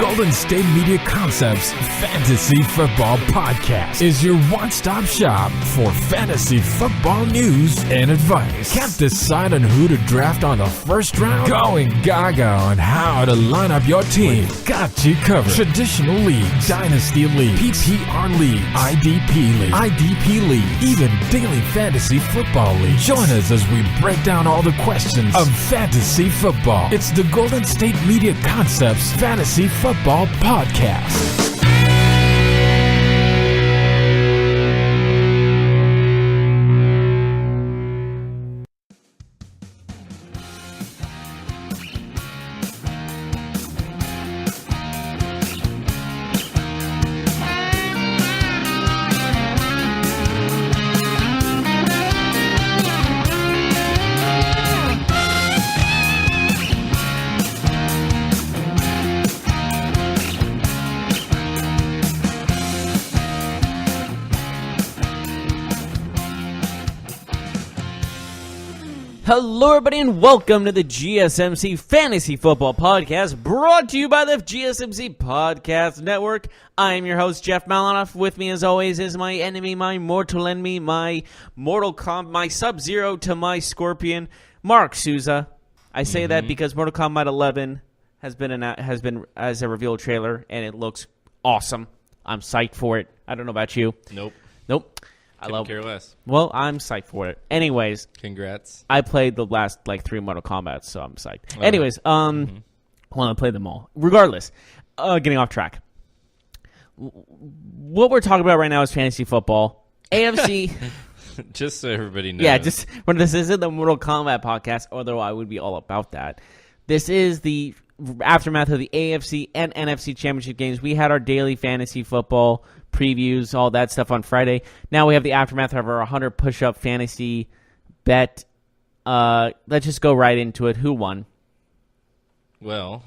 Golden State Media Concepts Fantasy Football Podcast is your one-stop shop for fantasy football news and advice. Can't decide on who to draft on the first round? Going gaga on how to line up your team. Got you covered. Traditional leagues, dynasty league, PPR league, IDP league, even daily fantasy football league. Join us as we break down all the questions of fantasy football. It's the Golden State Media Concepts Fantasy Football Podcast. Hello, everybody, and welcome to the GSMC Fantasy Football Podcast, brought to you by the GSMC Podcast Network. I am your host, Jeff Malinoff. With me, as always, is my enemy, my mortal enemy, my my Sub-Zero to my Scorpion, Mark Souza. I say that because Mortal Kombat 11 has been as a reveal trailer, and it looks awesome. I'm psyched for it. I don't know about you. Nope. I care less. Well, I'm psyched for it. Anyways. Congrats. I played the last, 3 Mortal Kombats, so I'm psyched. Anyways, I want to play them all. Regardless, getting off track. What we're talking about right now is fantasy football. AFC. Just so everybody knows. Yeah, when this isn't the Mortal Kombat podcast, although I would be all about that. This is the aftermath of the AFC and NFC championship games. We had our daily fantasy football previews, all that stuff on Friday. Now we have the aftermath of our 100 push-up fantasy bet. Let's just go right into it. Who won? Well,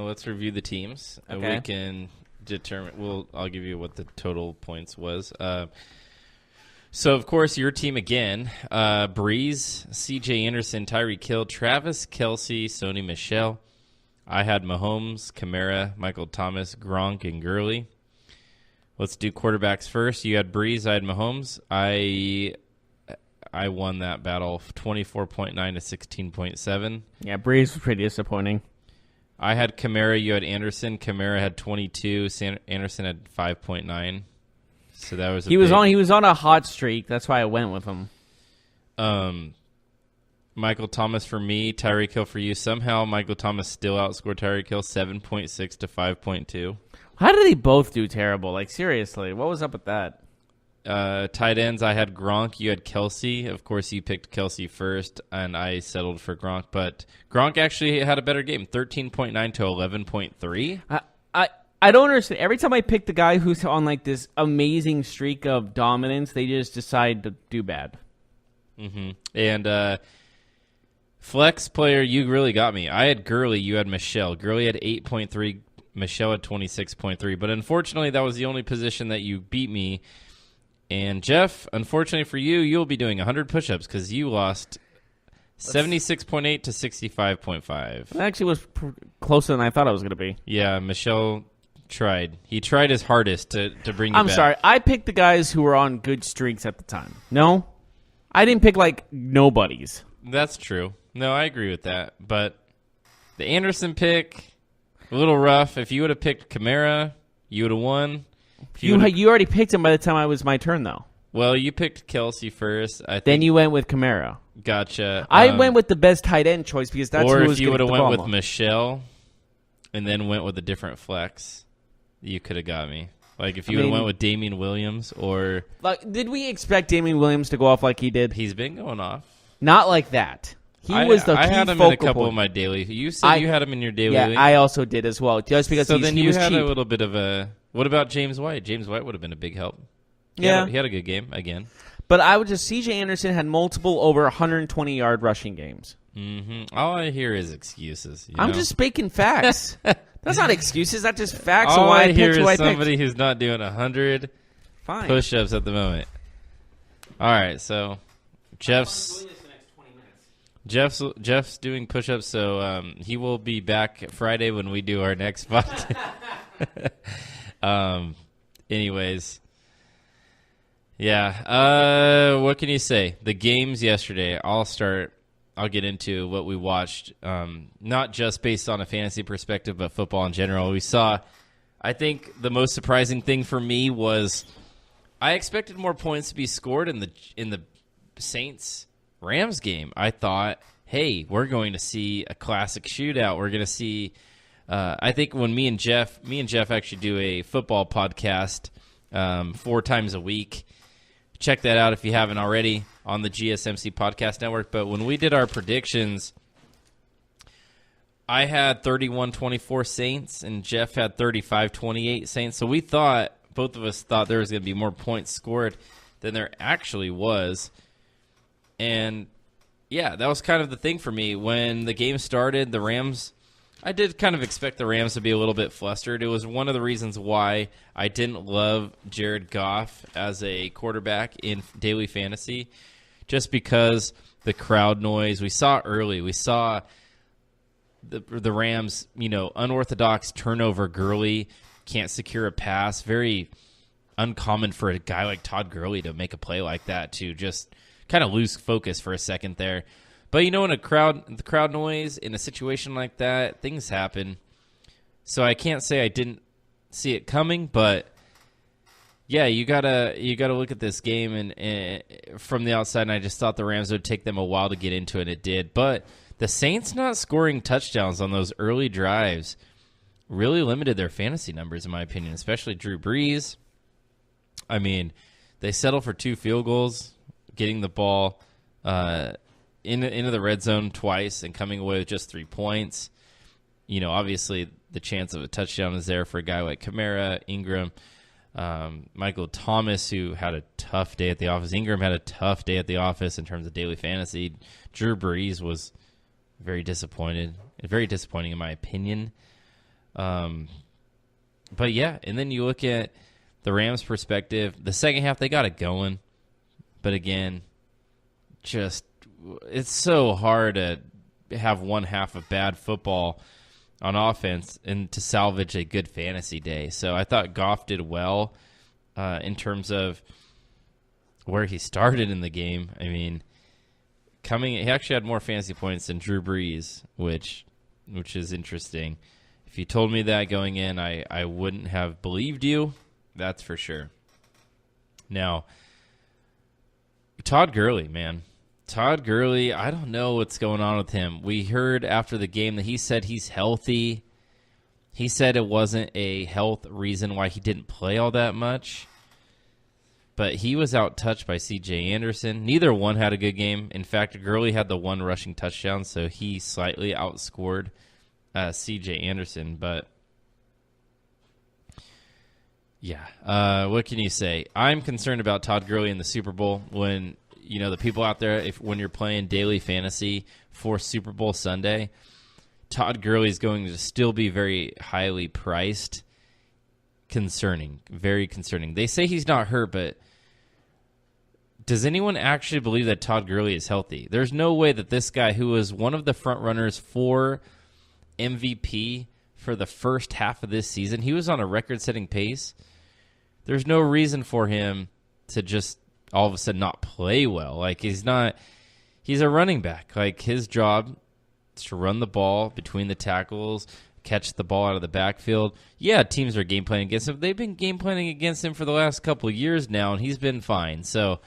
let's review the teams. Okay. We can determine. I'll give you what the total points was. So, of course, your team again: Breeze, C.J. Anderson, Tyreek Hill, Travis Kelce, Sony Michel. I had Mahomes, Kamara, Michael Thomas, Gronk, and Gurley. Let's do quarterbacks first. You had Breeze. I had Mahomes. I won that battle 24.9 to 16.7. Yeah, Breeze was pretty disappointing. I had Kamara. You had Anderson. Kamara had 22. Anderson had 5.9. So that was he was on a hot streak. That's why I went with him. Michael Thomas for me, Tyreek Hill for you. Somehow Michael Thomas still outscored Tyreek Hill 7.6 to 5.2. How did they both do terrible? Like, seriously, what was up with that? Tight ends, I had Gronk. You had Kelce. Of course, you picked Kelce first, and I settled for Gronk. But Gronk actually had a better game, 13.9 to 11.3. I don't understand. Every time I pick the guy who's on, this amazing streak of dominance, they just decide to do bad. Mm-hmm. And flex player, you really got me. I had Gurley. You had Michelle. Gurley had 8.3. Michelle at 26.3, but unfortunately that was the only position that you beat me. And Jeff, unfortunately for you, you'll be doing 100 push-ups because you lost 76.8 to 65.5. It actually was closer than I thought it was going to be. Yeah, Michelle tried. He tried his hardest to bring you back. I'm sorry. I picked the guys who were on good streaks at the time. No? I didn't pick, nobodies. That's true. No, I agree with that. But the Anderson pick... a little rough. If you would have picked Kamara, you would have won. You already picked him by the time it was my turn, though. Well, you picked Kelce first. Then you went with Kamara. Gotcha. I went with the best tight end choice because that's who was Or if you would have went with ball. Michelle and then went with a different flex, you could have got me. If you would have went with Damien Williams or... did we expect Damien Williams to go off like he did? He's been going off. Not like that. I had him in a couple of my daily. You said you had him in your daily. Yeah, league? I also did as well. Just because so then he you was had cheap. a little bit of a. What about James White? James White would have been a big help. He had a good game again. But I would just C.J. Anderson had multiple over 120-yard rushing games. Mm-hmm. All I hear is excuses. I'm just speaking facts. That's not excuses. That's just facts. All of why I hear picked is who I somebody picked. who's not doing 100 push-ups at the moment. All right, so Jeff's doing push-ups, so he will be back Friday when we do our next podcast. Anyways, yeah. What can you say? The games yesterday. I'll get into what we watched, not just based on a fantasy perspective, but football in general. We saw, I think the most surprising thing for me was I expected more points to be scored in the Saints-Rams game. I thought, hey, we're going to see a classic shootout. We're going to see, I think when me and Jeff actually do a football podcast 4 times a week. Check that out if you haven't already on the GSMC Podcast Network. But when we did our predictions, I had 31-24 Saints, and Jeff had 35-28 Saints. So both of us thought there was going to be more points scored than there actually was. And, yeah, that was kind of the thing for me. When the game started, the Rams, I did kind of expect the Rams to be a little bit flustered. It was one of the reasons why I didn't love Jared Goff as a quarterback in daily fantasy, just because the crowd noise. We saw early. We saw the Rams, unorthodox turnover. Gurley can't secure a pass. Very uncommon for a guy like Todd Gurley to make a play like that, to just kind of lose focus for a second there. But, in the crowd noise, in a situation like that, things happen. So I can't say I didn't see it coming, but, yeah, you gotta look at this game and from the outside, and I just thought the Rams would take them a while to get into it, and it did. But the Saints not scoring touchdowns on those early drives really limited their fantasy numbers, in my opinion, especially Drew Brees. I mean, they settled for 2 field goals, getting the ball into the red zone twice and coming away with just 3 points. Obviously the chance of a touchdown is there for a guy like Kamara, Ingram, Michael Thomas, who had a tough day at the office. Ingram had a tough day at the office in terms of daily fantasy. Drew Brees was very disappointing in my opinion. But yeah, and then you look at the Rams' perspective. The second half, they got it going. But again, it's so hard to have one half of bad football on offense and to salvage a good fantasy day. So I thought Goff did well in terms of where he started in the game. I mean, he actually had more fantasy points than Drew Brees, which is interesting. If you told me that going in, I wouldn't have believed you. That's for sure. Now, Todd Gurley, man. Todd Gurley, I don't know what's going on with him. We heard after the game that he said he's healthy. He said it wasn't a health reason why he didn't play all that much. But he was out-touched by C.J. Anderson. Neither one had a good game. In fact, Gurley had the 1 rushing touchdown, so he slightly outscored C.J. Anderson. But, yeah, what can you say? I'm concerned about Todd Gurley in the Super Bowl when the people out there, when you're playing daily fantasy for Super Bowl Sunday, Todd Gurley is going to still be very highly priced. Concerning, very concerning. They say he's not hurt, but does anyone actually believe that Todd Gurley is healthy? There's no way that this guy, who was one of the front runners for MVP for the first half of this season, he was on a record-setting pace. There's no reason for him to just all of a sudden not play well. Like, he's a running back. Like, his job is to run the ball between the tackles, catch the ball out of the backfield. Yeah, teams are game planning against him. They've been game planning against him for the last couple of years now, and he's been fine. So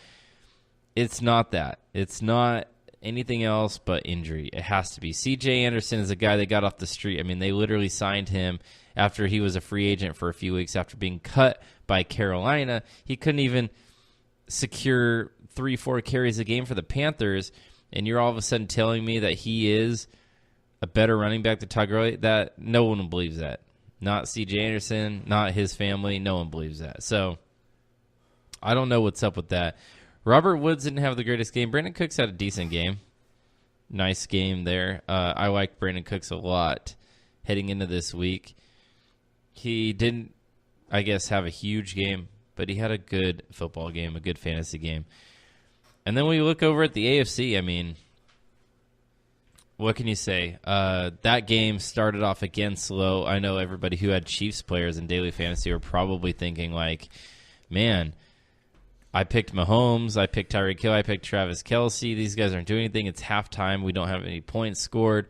it's not that. It's not anything else but injury. It has to be. C.J. Anderson is a guy that got off the street. I mean, they literally signed him after he was a free agent for a few weeks after being cut by Carolina. He couldn't even secure 3-4 carries a game for the Panthers, and you're all of a sudden telling me that he is a better running back than Todd Gurley? That no one believes that. Not C.J. Anderson, not his family. No one believes that. So I don't know what's up with that. Robert Woods didn't have the greatest game. Brandon Cooks had a decent game. Nice game there. I liked Brandon Cooks a lot heading into this week. He didn't, I guess, have a huge game, but he had a good football game, a good fantasy game. And then we look over at the AFC. I mean, what can you say? That game started off again slow. I know everybody who had Chiefs players in daily fantasy were probably thinking like, man, I picked Mahomes, I picked Tyreek Hill, I picked Travis Kelce. These guys aren't doing anything. It's halftime. We don't have any points scored.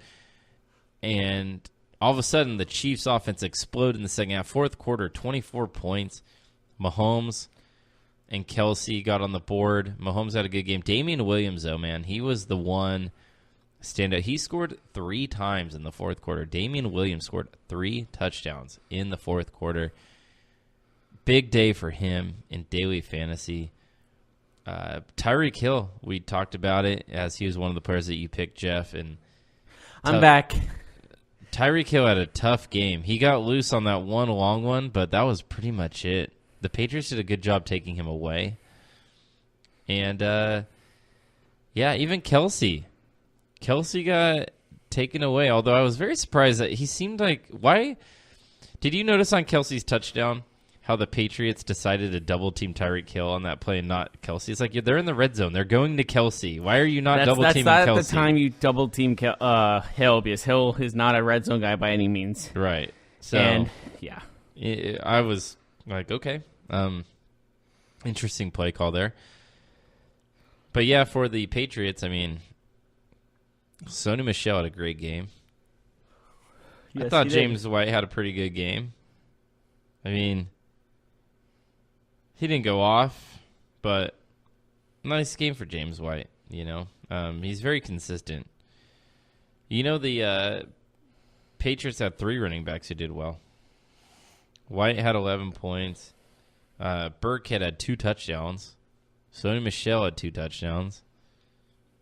And all of a sudden, the Chiefs' offense exploded in the second half. Fourth quarter, 24 points. Mahomes and Kelce got on the board. Mahomes had a good game. Damien Williams, though, man, he was the one standout. He scored 3 times in the fourth quarter. Damien Williams scored 3 touchdowns in the fourth quarter. Big day for him in daily fantasy. Tyreek Hill, we talked about it as he was one of the players that you picked, Jeff. And I'm back. Tyreek Hill had a tough game. He got loose on that one long one, but that was pretty much it. The Patriots did a good job taking him away. And, even Kelce. Kelce got taken away, although I was very surprised that he seemed like... Why? Did you notice on Kelce's touchdown how the Patriots decided to double-team Tyreek Hill on that play and not Kelce? It's like, they're in the red zone. They're going to Kelce. Why are you not double-teaming Kelce? That's not the time you double-team Hill, because Hill is not a red zone guy by any means. Right. So, and, yeah. I was like, okay. Interesting play call there. But, yeah, for the Patriots, I mean, Sony Michel had a great game. Yes, I thought James White had a pretty good game. I mean, he didn't go off, but nice game for James White, you know. He's very consistent. You know, the Patriots had 3 running backs who did well. White had 11 points. Burkhead had 2 touchdowns. Sony Michel had 2 touchdowns.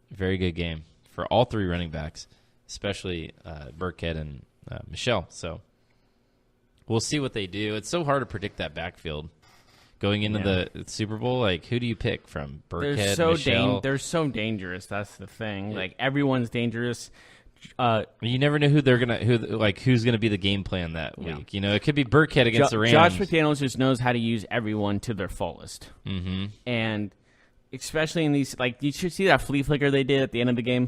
Very good game for all 3 running backs, especially Burkhead and Michel. So we'll see what they do. It's so hard to predict that backfield going into the Super Bowl. Like, who do you pick from? Burkhead, Michel? They're so dangerous. That's the thing. Like, everyone's dangerous. You never know who's gonna be the game plan that week. You know, it could be Burkhead against the Rams. Josh McDaniels just knows how to use everyone to their fullest. Mm-hmm. And especially in these, like, you should see that flea flicker they did at the end of the game.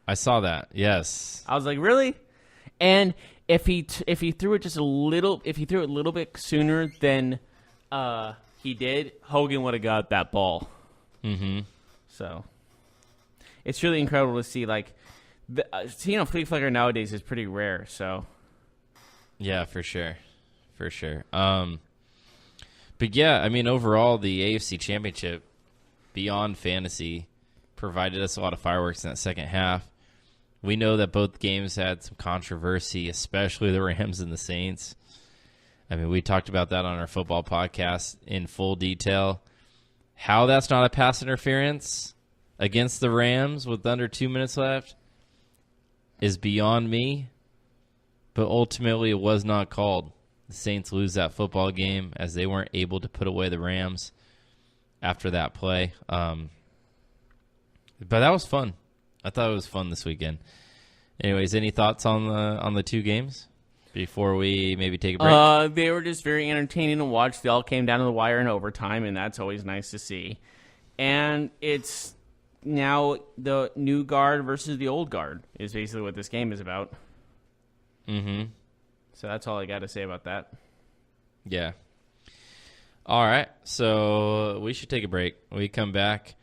I saw that. Yes. I was like, really? And if he threw it a little bit sooner than he did, Hogan would have got that ball. Mm-hmm. So it's really incredible to see. Like, seeing a flea flicker nowadays is pretty rare. So yeah, for sure. But yeah, I mean, overall, the AFC Championship beyond fantasy provided us a lot of fireworks in that second half. We know that both games had some controversy, especially the Rams and the Saints. I mean, we talked about that on our football podcast in full detail. How that's not a pass interference against the Rams with under 2 minutes left is beyond me, but ultimately it was not called. The Saints lose that football game as they weren't able to put away the Rams after that play. But that was fun. I thought it was fun this weekend. Anyways, any thoughts on the 2 games before we maybe take a break? They were just very entertaining to watch. They all came down to the wire in overtime, and that's always nice to see. And it's now the new guard versus the old guard is basically what this game is about. Mm-hmm. So that's all I got to say about that. Yeah. All right. So we should take a break. When we come back,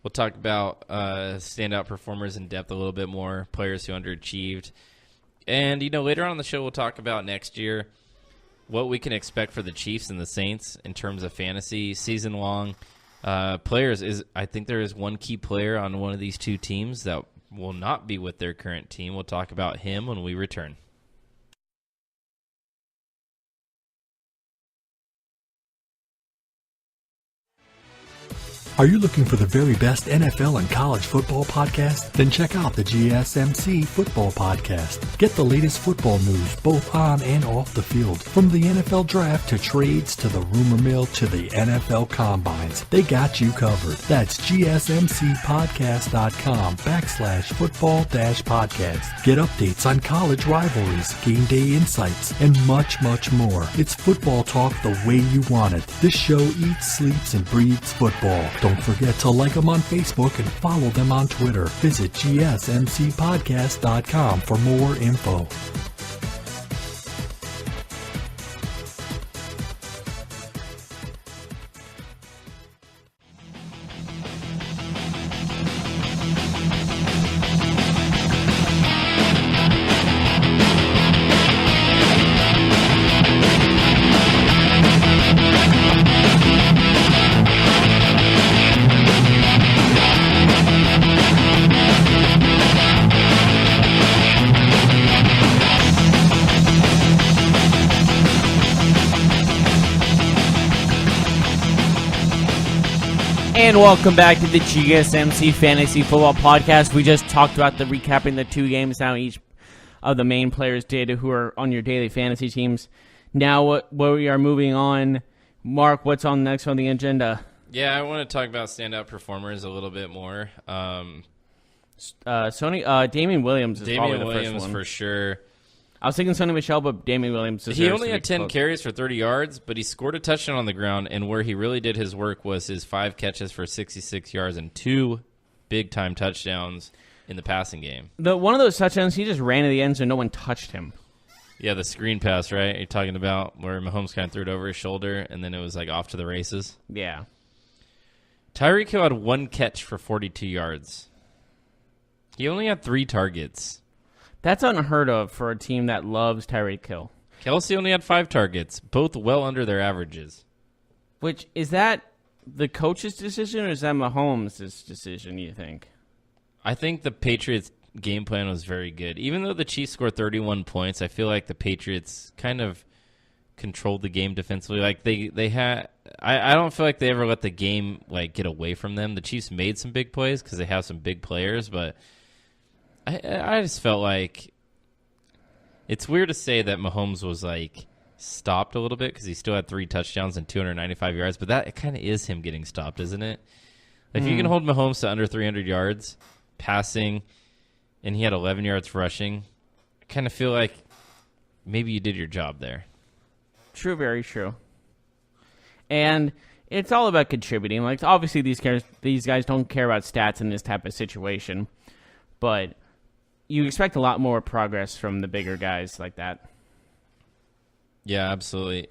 we'll talk about standout performers in depth a little bit more, players who underachieved. And, you know, later on in the show, we'll talk about next year what we can expect for the Chiefs and the Saints in terms of fantasy, season-long players. I think there is one key player on one of these 2 teams that will not be with their current team. We'll talk about him when we return. Are you looking for the very best NFL and college football podcast? Then check out the GSMC Football Podcast. Get the latest football news both on and off the field. From the NFL Draft to trades to the rumor mill to the NFL Combines, they got you covered. That's GSMCpodcast.com/football-podcast. Get updates on college rivalries, game day insights, and much, much more. It's football talk the way you want it. This show eats, sleeps, and breathes football. Don't forget to like them on Facebook and follow them on Twitter. Visit gsmcpodcast.com for more info. And welcome back to the GSMC Fantasy Football Podcast. We just talked about recapping the 2 games now each of the main players did who are on your daily fantasy teams. Now we are moving on. Mark, what's on next on the agenda? Yeah, I want to talk about standout performers a little bit more. Damien Williams is probably the first one. For sure. I was thinking Sonny Michel, but Damien Williams is He only had 10 carries for 30 yards, but he scored a touchdown on the ground, and where he really did his work was his 5 catches for 66 yards and 2 big-time touchdowns in the passing game. One of those touchdowns, he just ran to the end so no one touched him. Yeah, the screen pass, right? You're talking about where Mahomes kind of threw it over his shoulder, and then it was like off to the races. Yeah. Tyreek Hill had 1 catch for 42 yards. He only had 3 targets. That's unheard of for a team that loves Tyreek Hill. Kelsey only had 5 targets, both well under their averages. Which, is that the coach's decision or is that Mahomes' decision, you think? I think the Patriots' game plan was very good. Even though the Chiefs scored 31 points, I feel like the Patriots kind of controlled the game defensively. Like they had, I don't feel like they ever let the game like get away from them. The Chiefs made some big plays because they have some big players, but I just felt like it's weird to say that Mahomes was like stopped a little bit because he still had 3 touchdowns and 295 yards, but that kind of is him getting stopped, isn't it? If you can hold Mahomes to under 300 yards passing, and he had 11 yards rushing, I kind of feel like maybe you did your job there. True, very true. And it's all about contributing. Like, obviously, these guys don't care about stats in this type of situation, but you expect a lot more progress from the bigger guys like that. Yeah, absolutely.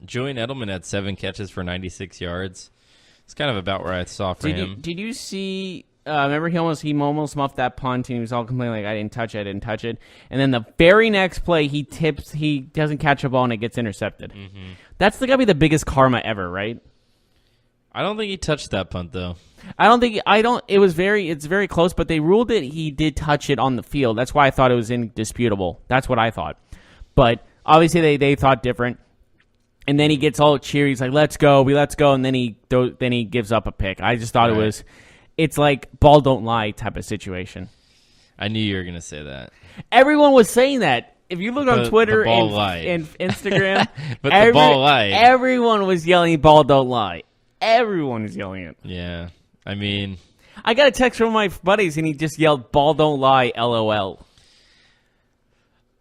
Julian Edelman had 7 catches for 96 yards. It's kind of about where I saw for him. Did you see? Remember, he almost muffed that punt, and he was all complaining like, "I didn't touch it, And then the very next play, he doesn't catch a ball, and it gets intercepted. Mm-hmm. That's gotta be the biggest karma ever, right? I don't think he touched that punt though. It's very close, but they ruled it. He did touch it on the field. That's why I thought it was indisputable. That's what I thought. But obviously they thought different. And then he gets all cheery. He's like, let's go. And then he gives up a pick. I just thought it's like ball don't lie type of situation. I knew you were going to say that. Everyone was saying that. If you look on Twitter and Instagram, but the ball lied. Everyone was yelling ball don't lie. Everyone is yelling it. Yeah. I mean, I got a text from my buddies, and he just yelled, ball don't lie, LOL.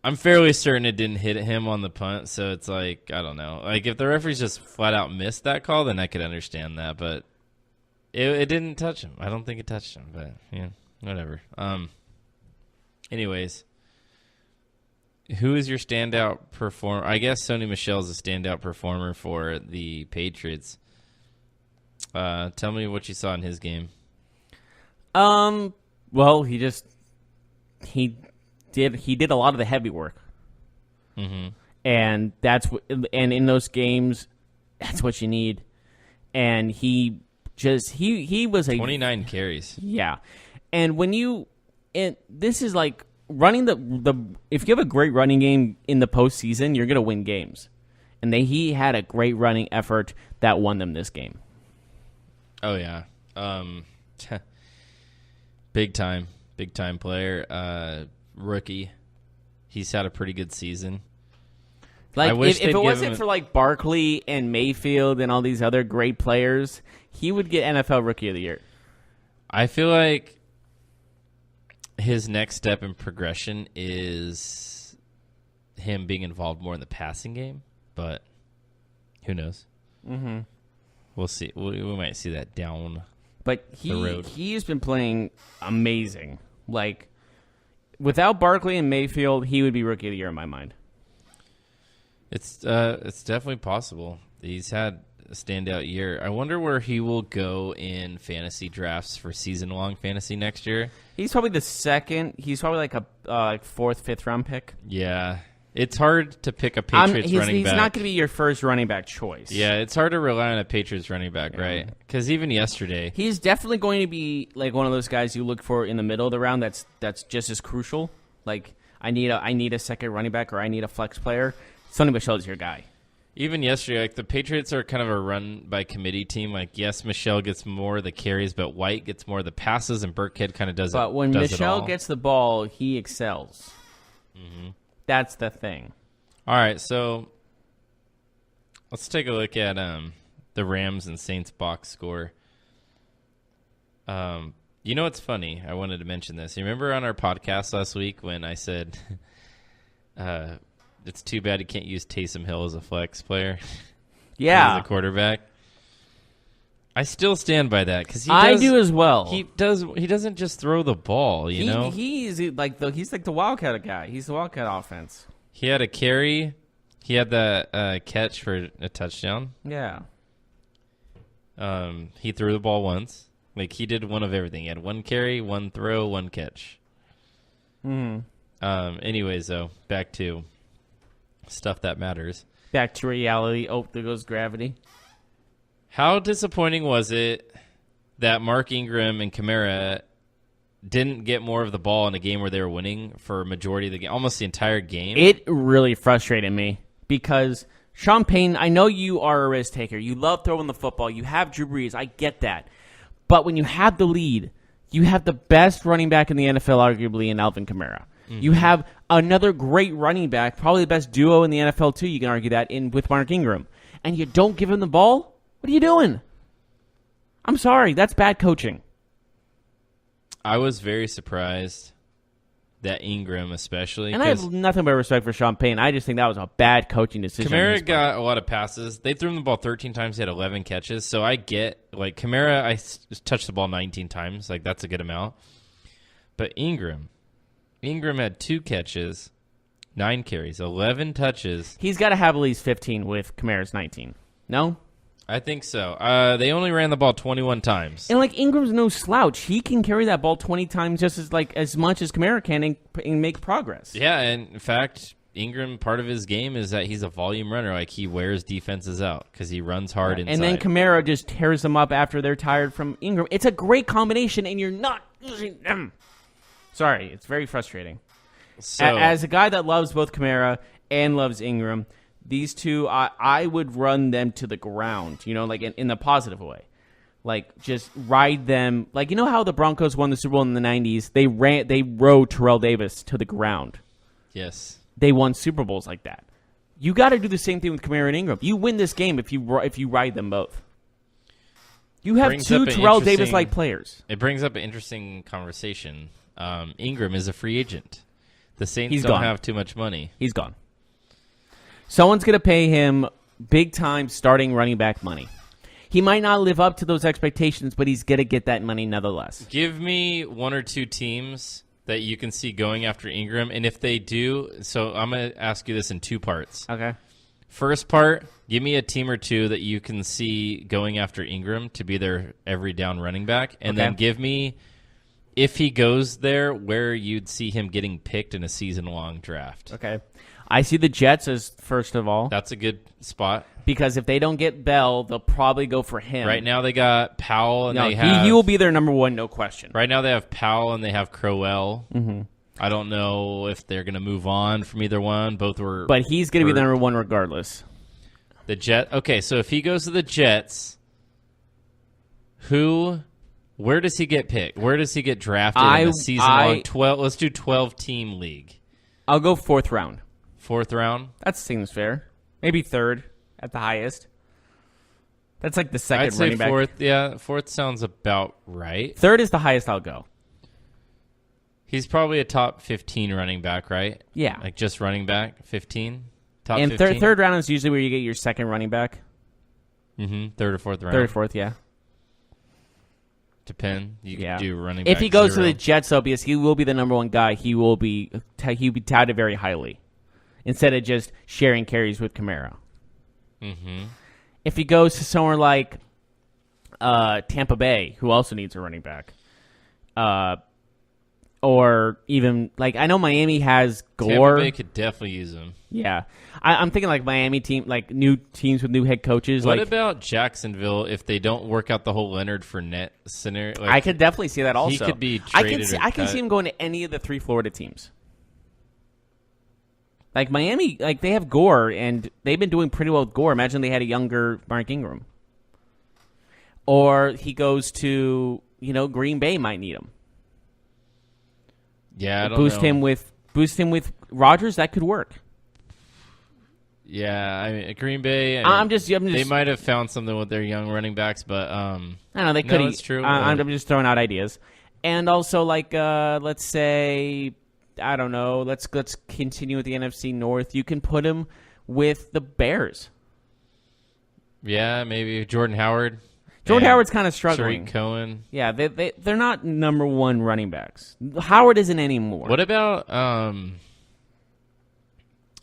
I'm fairly certain it didn't hit him on the punt, so it's like, I don't know. Like, if the referees just flat out missed that call, then I could understand that, but it didn't touch him. I don't think it touched him, but, yeah, whatever. Anyways, who is your standout performer? I guess Sonny Michel is a standout performer for the Patriots. Tell me what you saw in his game. Well, he did a lot of the heavy work. Mm-hmm. And and in those games, that's what you need. And he was 29 carries. Yeah. And this is like running if you have a great running game in the postseason, you're going to win games. And he had a great running effort that won them this game. Oh, yeah. Big time player. Rookie. He's had a pretty good season. Like, if it wasn't for like Barkley and Mayfield and all these other great players, he would get NFL Rookie of the Year. I feel like his next step in progression is him being involved more in the passing game, but who knows? Mm-hmm. We'll see. We might see that down But road. he's been playing amazing. Like, without Barkley and Mayfield, he would be Rookie of the Year in my mind. It's definitely possible. He's had a standout year. I wonder where he will go in fantasy drafts for season-long fantasy next year. He's probably the second. He's probably like a fourth, fifth round pick. Yeah. It's hard to pick a Patriots running back. He's not going to be your first running back choice. Yeah, it's hard to rely on a Patriots running back, right? Because even yesterday, he's definitely going to be like one of those guys you look for in the middle of the round. That's just as crucial. Like I need a second running back or I need a flex player. Sonny Michel's your guy. even yesterday, like the Patriots are kind of a run by committee team. Like, yes, Michelle gets more of the carries, but White gets more of the passes, and Burkhead kind of does it. But when Michelle gets the ball, he excels. Mm-hmm. That's the thing. All right, so let's take a look at the Rams and Saints box score. You know what's funny? I wanted to mention this. You remember on our podcast last week when I said it's too bad you can't use Taysom Hill as a flex player? Yeah. As a quarterback? I still stand by that because I do as well. He doesn't just throw the ball, you know. He's like the Wildcat guy. He's the Wildcat offense. He had a carry. He had the catch for a touchdown. Yeah. He threw the ball once. Like, he did one of everything. He had one carry, one throw, one catch. Anyways, though, back to stuff that matters. Back to reality. Oh, there goes gravity. How disappointing was it that Mark Ingram and Kamara didn't get more of the ball in a game where they were winning for a majority of the game, almost the entire game? It really frustrated me because Sean Payton, I know you are a risk taker. You love throwing the football. You have Drew Brees. I get that. But when you have the lead, you have the best running back in the NFL, arguably, in Alvin Kamara. Mm-hmm. You have another great running back, probably the best duo in the NFL, too. You can argue that with Mark Ingram. And you don't give him the ball? What are you doing? I'm sorry. That's bad coaching. I was very surprised that Ingram especially. And I have nothing but respect for Sean Payton. I just think that was a bad coaching decision. Kamara got a lot of passes. They threw him the ball 13 times. He had 11 catches. So I get, like, Kamara, I touched the ball 19 times. Like, that's a good amount. But Ingram had 2 catches, 9 carries, 11 touches. He's got to have at least 15 with Kamara's 19. No? I think so. They only ran the ball 21 times. And, like, Ingram's no slouch. He can carry that ball 20 times just as much as Kamara can and make progress. Yeah, and in fact, Ingram, part of his game is that he's a volume runner. Like, he wears defenses out because he runs hard inside. And then Kamara just tears them up after they're tired from Ingram. It's a great combination, and you're not using them. Sorry, it's very frustrating. So, as a guy that loves both Kamara and loves Ingram, these two, I would run them to the ground, you know, like in a positive way. Like, just ride them. Like, you know how the Broncos won the Super Bowl in the 90s? They rode Terrell Davis to the ground. yes. They won Super Bowls like that. You got to do the same thing with Kamara and Ingram. You win this game if you ride them both. You have two Terrell Davis-like players. It brings up an interesting conversation. Ingram is a free agent. The Saints He's don't gone. have too much money. He's gone. Someone's going to pay him big-time starting running back money. He might not live up to those expectations, but he's going to get that money nonetheless. Give me 1 or 2 teams that you can see going after Ingram, and if they do, so I'm going to ask you this in 2 parts. Okay. First part, give me a team or 2 that you can see going after Ingram to be their every down running back, and then give me, if he goes there, where you'd see him getting picked in a season-long draft. Okay. I see the Jets as first of all. That's a good spot. Because if they don't get Bell, they'll probably go for him. Right now they got Powell and they have... he will be their number 1, no question. Right now they have Powell and they have Crowell. Mm-hmm. I don't know if they're going to move on from either one. Both were... But he's going to be the number 1 regardless. The Jet... Okay, so if he goes to the Jets, where does he get picked? Where does he get drafted in the season-long 12... Let's do 12-team league. I'll go 4th round. 4th round? That seems fair. Maybe 3rd at the highest. That's like the second running back. I'd say 4th. Yeah, 4th sounds about right. 3rd is the highest I'll go. He's probably a top 15 running back, right? Yeah. Like just running back, 15? Top and 15? third round is usually where you get your second running back. Mm-hmm. 3rd or 4th round. 3rd or 4th, yeah. depend. You Yeah. could do running back If he goes 0. to the Jets, though, because he will be the number one guy, he'll be touted very highly instead of just sharing carries with Kamara. Mm-hmm. If he goes to somewhere like Tampa Bay, who also needs a running back, or even like I know Miami has Gore. Tampa Bay could definitely use him. Yeah, I'm thinking like Miami team, like new teams with new head coaches. What like, about Jacksonville if they don't work out the whole Leonard Fournette scenario? Like, I could definitely see that also. He could be I traded. can or see him going to any of the 3 Florida teams. Like Miami, like they have Gore, and they've been doing pretty well with Gore. Imagine they had a younger Mark Ingram. Or he goes to, Green Bay might need him. Yeah, I don't boost know. him with Rodgers. That could work. Yeah, I mean Green Bay. I'm just. They might have found something with their young running backs, but I don't know. They could. No, it's true. I'm just throwing out ideas, and also like let's say I don't know. Let's continue with the NFC North. You can put him with the Bears. Yeah, maybe Jordan Howard. Jordan and Howard's kind of struggling. Tariq Cohen. Yeah, they're not number one running backs. Howard isn't anymore. What about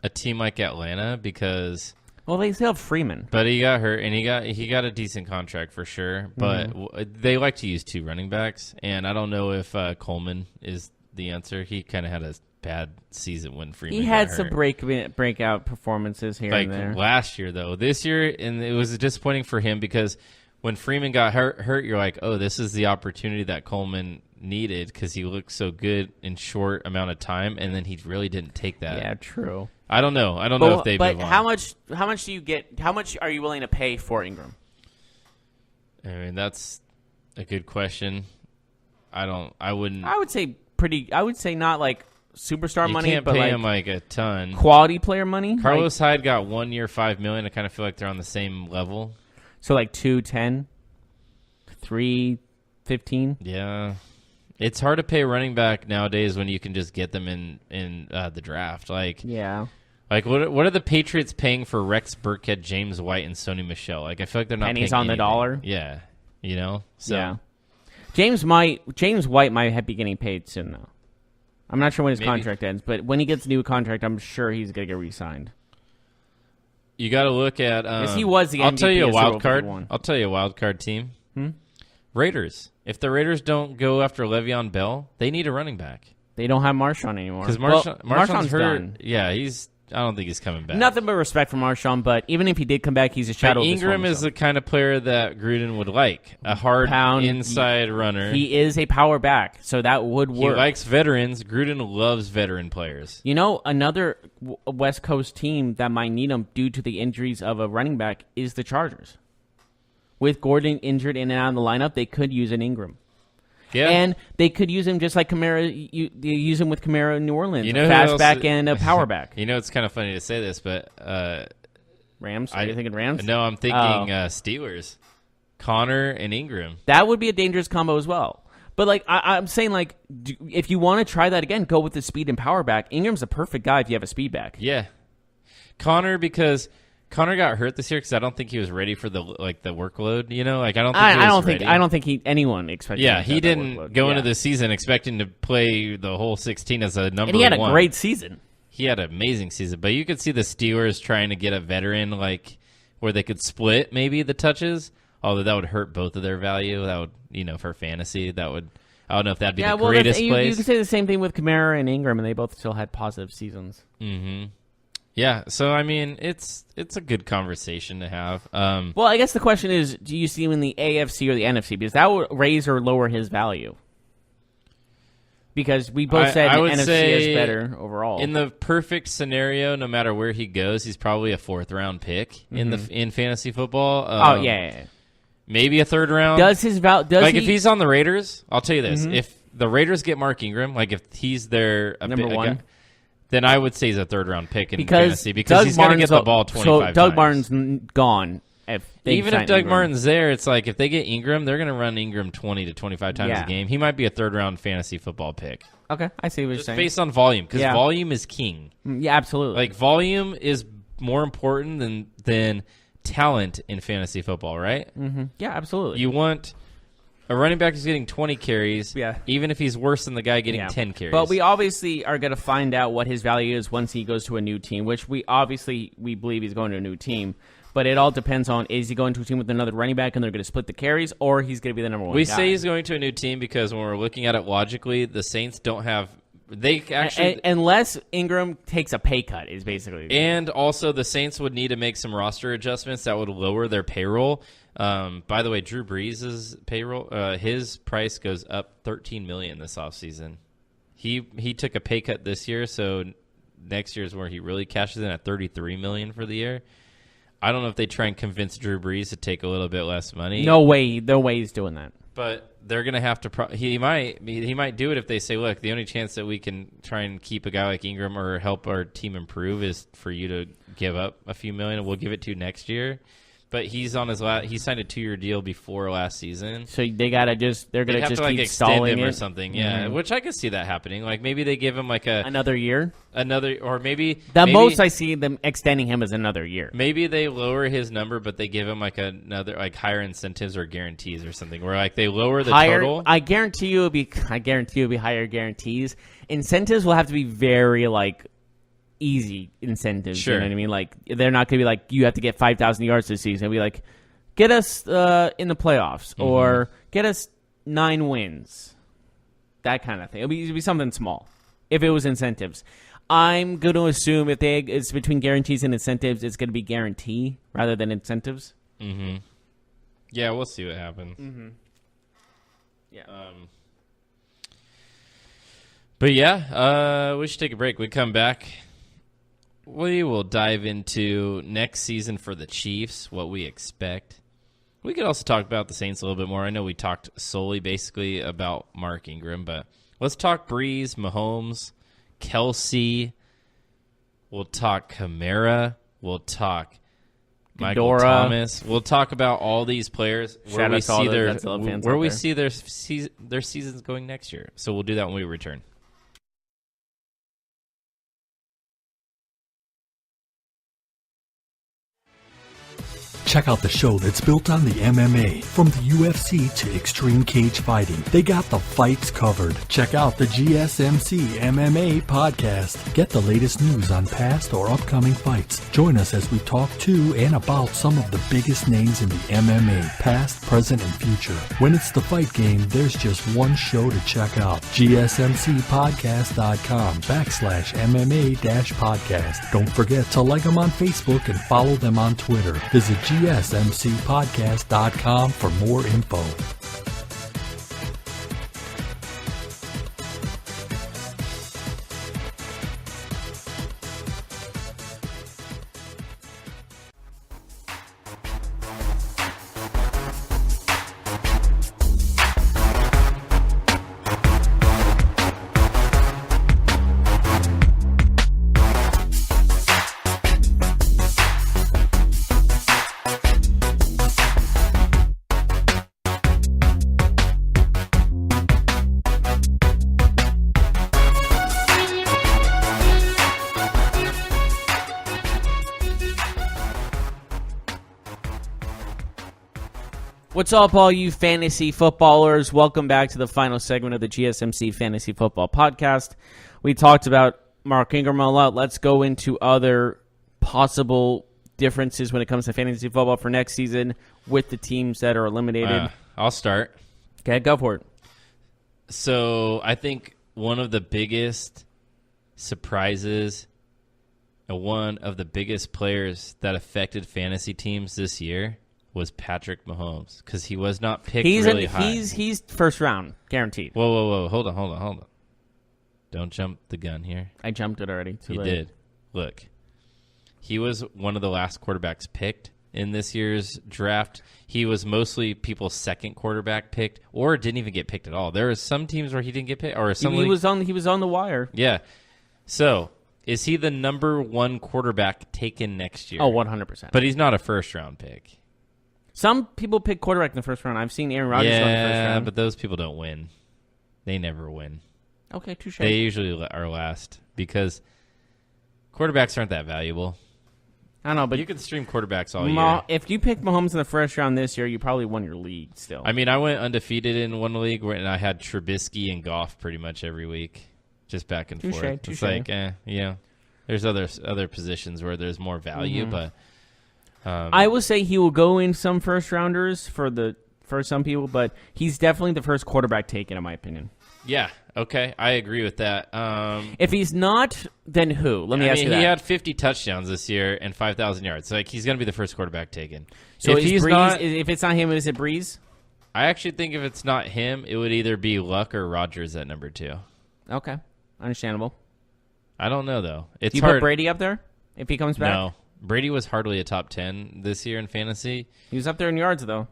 a team like Atlanta? Because they still have Freeman. but he got hurt and he got a decent contract for sure. But they like to use 2 running backs, and I don't know if Coleman is the answer. He kind of had a bad season when Freeman. He had got some hurt. breakout performances here Like and there. last year, though. This year, and it was disappointing for him because when Freeman got hurt, you're like, oh, this is the opportunity that Coleman needed because he looked so good in short amount of time, and then he really didn't take that. Yeah, true. I don't know. I don't know if they But move on. how much do you get? How much are you willing to pay for Ingram? I mean, that's a good question. I wouldn't. I would say pretty. I would say not like superstar You money, can't but pay like him like a ton. quality player money. Carlos Hyde got 1 year, $5 million. I kind of feel like they're on the same level. So like 210, 315. Yeah, it's hard to pay running back nowadays when you can just get them in the draft. Like, Yeah. Like what are the Patriots paying for Rex Burkhead, James White, and Sony Michel? Like I feel like they're not Pennies paying on the anything. dollar? Yeah, So Yeah. James White might be getting paid soon though. I'm not sure when his Maybe. contract ends, but when he gets a new contract, I'm sure he's gonna get re-signed. you got to look at. Because he was the I'll MVP tell you a of Super Bowl wild card. 51. I'll tell you a wild card team. Raiders. If the Raiders don't go after Le'Veon Bell, they need a running back They don't have Marshawn anymore. because Marshawn's Marshawn's hurt. done. Yeah, I don't think he's coming back. Nothing but respect for Marshawn, but even if he did come back, he's a shadow But of his Ingram former is self. the kind of player that Gruden would like. A hard Pound, inside runner. He is a power back, so that would He work. likes veterans. Gruden loves veteran players. Another West Coast team that might need him due to the injuries of a running back is the Chargers. With Gordon injured in and out of the lineup, they could use an Ingram. Yeah. And they could use him just like Kamara. You use him with Kamara in New Orleans. You know a who fast else- back and a power back. It's kind of funny to say this, but Rams? Are you thinking Rams? No, I'm thinking Oh. Steelers. Connor and Ingram. That would be a dangerous combo as well. But like I'm saying, like if you want to try that again, go with the speed and power back. Ingram's a perfect guy if you have a speed back. Yeah. Connor, because Connor got hurt this year because I don't think he was ready for the workload. I don't think I don't think anyone expected. Yeah, him to he have that didn't workload. go Yeah. into the season expecting to play the whole 16 as a number And he had a one. great season. He had an amazing season, but you could see the Steelers trying to get a veteran where they could split maybe the touches. Although that would hurt both of their value. That would, for fantasy, that would. I don't know if that'd be the greatest you place. can say the same thing with Kamara and Ingram, and they both still had positive seasons. Mm-hmm. Yeah, so I mean, it's a good conversation to have. Well, I guess the question is, do you see him in the AFC or the NFC? Because that would raise or lower his value. Because we both said I the would NFC say is better overall. In the perfect scenario, no matter where he goes, he's probably a 4th round pick in fantasy football. Yeah. Maybe a 3rd round. Does his value? if he's on the Raiders, I'll tell you this: if the Raiders get Mark Ingram, if he's their Number one. then I would say he's a 3rd round pick in because fantasy because Doug he's going to get the ball 25 So Doug times. Martin's gone. Even if Doug Martin's there, it's like if they get Ingram, they're going to run Ingram 20 to 25 times Yeah. a game. He might be a 3rd round fantasy football pick. Okay, I see what you're Just saying. based on volume, because Yeah. volume is king. Yeah, absolutely. Volume is more important than talent in fantasy football, right? Yeah, absolutely. You want A running back is getting 20 carries, Yeah. even if he's worse than the guy getting Yeah. 10 carries. But we obviously are going to find out what his value is once he goes to a new team, which we believe he's going to a new team. But it all depends on, is he going to a team with another running back and they're going to split the carries, or he's going to be the number one we guy? say he's going to a new team because when we're looking at it logically, the Saints don't have – they actually – unless Ingram takes a pay cut is basically – And also the Saints would need to make some roster adjustments that would lower their payroll. By the way, Drew Brees' payroll, his price goes up $13 million this offseason. He took a pay cut this year, so next year is where he really cashes in at $33 million for the year. I don't know if they try and convince Drew Brees to take a little bit less money. No way he's doing that. But they're going to have to he might do it if they say, look, the only chance that we can try and keep a guy like Ingram or help our team improve is for you to give up a few million, and we'll give it to you next year. But he's on his he signed a 2-year deal before last season. So they're gonna just have keep to extend stalling him or it. something, yeah. Mhm. Which I could see that happening. Like maybe they give him like Another year. or maybe Most I see them extending him is another year. Maybe they lower his number, but they give him like another like higher incentives or guarantees or something. Where like they lower the total. I guarantee you it'll be higher guarantees. Incentives will have to be very like easy incentives. Sure. You know what I mean? Like they're not gonna be like you have to get 5,000 yards this season. It'll be like get us in the playoffs or get us 9 wins. That kind of thing. It'll be something small. If it was incentives. I'm going to assume if it's between guarantees and incentives, it's going to be guarantee rather than incentives. Mm-hmm. Yeah, we'll see what happens. Mm-hmm. Yeah. But yeah, we should take a break. We come back. We will dive into next season for the Chiefs, what we expect. We could also talk about the Saints a little bit more. I know we talked solely basically about Mark Ingram, but let's talk Breeze, Mahomes, Kelsey. We'll talk Kamara. We'll talk Michael Ghidorah. Thomas. We'll talk about all these players where we see their seasons going next year. So we'll do that when we return. Check out the show that's built on the MMA. From the UFC to extreme cage fighting, they got the fights covered. Check out the GSMC MMA podcast. Get the latest news on past or upcoming fights. Join us as we talk to and about some of the biggest names in the MMA, past, present, and future. When it's the fight game, there's just one show to check out. GSMCpodcast.com/MMA-podcast. Don't forget to like them on Facebook and follow them on Twitter. Visit GSMCpodcast.com for more info. What's up, all you fantasy footballers? Welcome back to the final segment of the GSMC Fantasy Football Podcast. We talked about Mark Ingram a lot. Let's go into other possible differences when it comes to fantasy football for next season with the teams that are eliminated. I'll start. Okay, go for it. So I think one of the biggest surprises, one of the biggest players that affected fantasy teams this year was Patrick Mahomes, because he was not picked really high. He's first round, guaranteed. Whoa. Hold on. Don't jump the gun here. I jumped it already. Too late. Did. Look, he was one of the last quarterbacks picked in this year's draft. He was mostly people's second quarterback picked, or didn't even get picked at all. There are some teams where he didn't get picked, or some he was on the wire. Yeah. So, is he the number one quarterback taken next year? Oh, 100%. But he's not a first round pick. Some people pick quarterback in the first round. I've seen Aaron Rodgers go in the first round. But those people don't win. They never win. Okay, touche. They usually are last because quarterbacks aren't that valuable. I don't know, but you can stream quarterbacks all year. If you pick Mahomes in the first round this year, you probably won your league still. I mean, I went undefeated in one league and I had Trubisky and Goff pretty much every week, just back and forth. It's like, there's other positions where there's more value, but I will say he will go in some first rounders for some people, but he's definitely the first quarterback taken, in my opinion. Yeah. Okay, I agree with that. If he's not, then who? Let me ask you that. He had 50 touchdowns this year and 5,000 yards. So, he's going to be the first quarterback taken. So if it's not him, is it Breeze? I actually think if it's not him, it would either be Luck or Rodgers at number 2. Okay, understandable. I don't know, though. Do you put Brady up there if he comes back? No. Brady was hardly a top 10 this year in fantasy. He was up there in yards, though.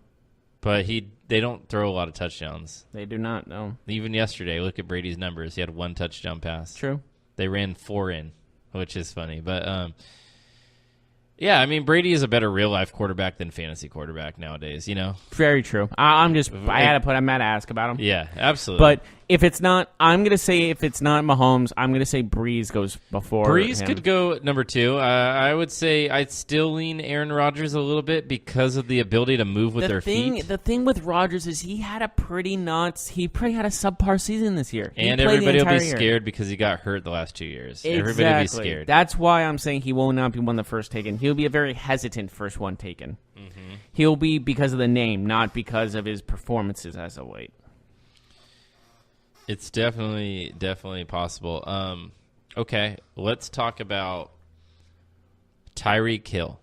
But they don't throw a lot of touchdowns. They do not, no. Even yesterday, look at Brady's numbers. He had 1 touchdown pass. True. They ran 4 in, which is funny. But, yeah, I mean, Brady is a better real-life quarterback than fantasy quarterback nowadays, Very true. I had to ask about him. Yeah, absolutely. But if it's not, I'm going to say if it's not Mahomes, I'm going to say Breeze goes before Breeze him. could go number 2. I would say I'd still lean Aaron Rodgers a little bit because of the ability to move with their feet. The thing with Rodgers is he had a pretty subpar season this year. And everybody will be scared because he got hurt the last 2 years. Exactly. Everybody will be scared. That's why I'm saying he will not be one of the first taken. He'll be a very hesitant first one taken. Mm-hmm. He'll be because of the name, not because of his performances as of late. It's definitely possible. Okay, let's talk about Tyreek Hill.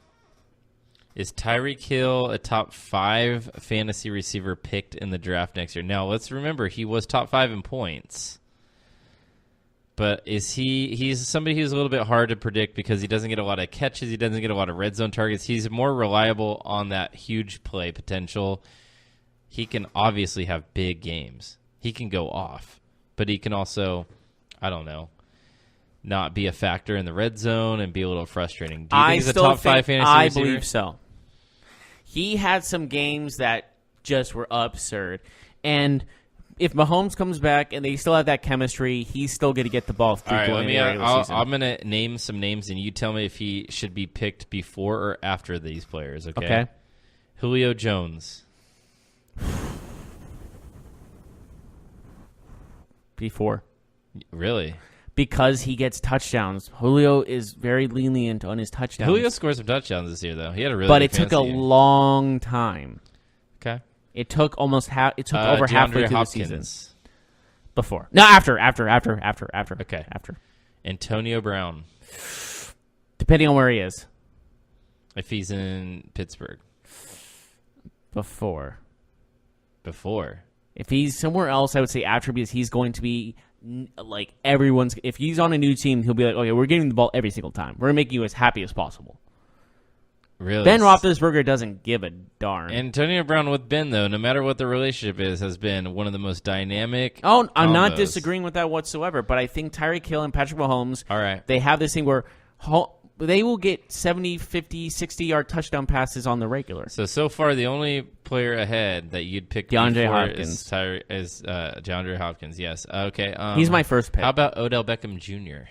Is Tyreek Hill a top 5 fantasy receiver picked in the draft next year? Now, let's remember, he was top 5 in points. But he's somebody who's a little bit hard to predict because he doesn't get a lot of catches. He doesn't get a lot of red zone targets. He's more reliable on that huge play potential. He can obviously have big games. He can go off, but he can also, I don't know, not be a factor in the red zone and be a little frustrating. Do you think he's a top 5 fantasy receiver? I believe so. He had some games that just were absurd. And if Mahomes comes back and they still have that chemistry, he's still going to get the ball through. All right, I'm going to name some names, and you tell me if he should be picked before or after these players, okay? Julio Jones. Before. Really? Because he gets touchdowns. Julio is very lenient on his touchdowns. Julio scored some touchdowns this year, though. He had a really but good it took a game. long time. Okay. It took almost over halfway through the season. Before. No, after. Okay. After. Antonio Brown. Depending on where he is. If he's in Pittsburgh. Before. If he's somewhere else, I would say after, because he's going to be like everyone's. If he's on a new team, he'll be like, okay, we're getting the ball every single time. We're making you as happy as possible. Really? Ben Roethlisberger doesn't give a darn. Antonio Brown with Ben, though, no matter what the relationship is, has been one of the most dynamic. Oh, I'm not combos. disagreeing with that whatsoever, but I think Tyreek Hill and Patrick Mahomes, all right, they have this thing where they will get 70, 50, 60-yard touchdown passes on the regular. So far, the only player ahead that you'd pick DeAndre Hopkins. is DeAndre Hopkins, yes. Okay. He's my first pick. How about Odell Beckham Jr.?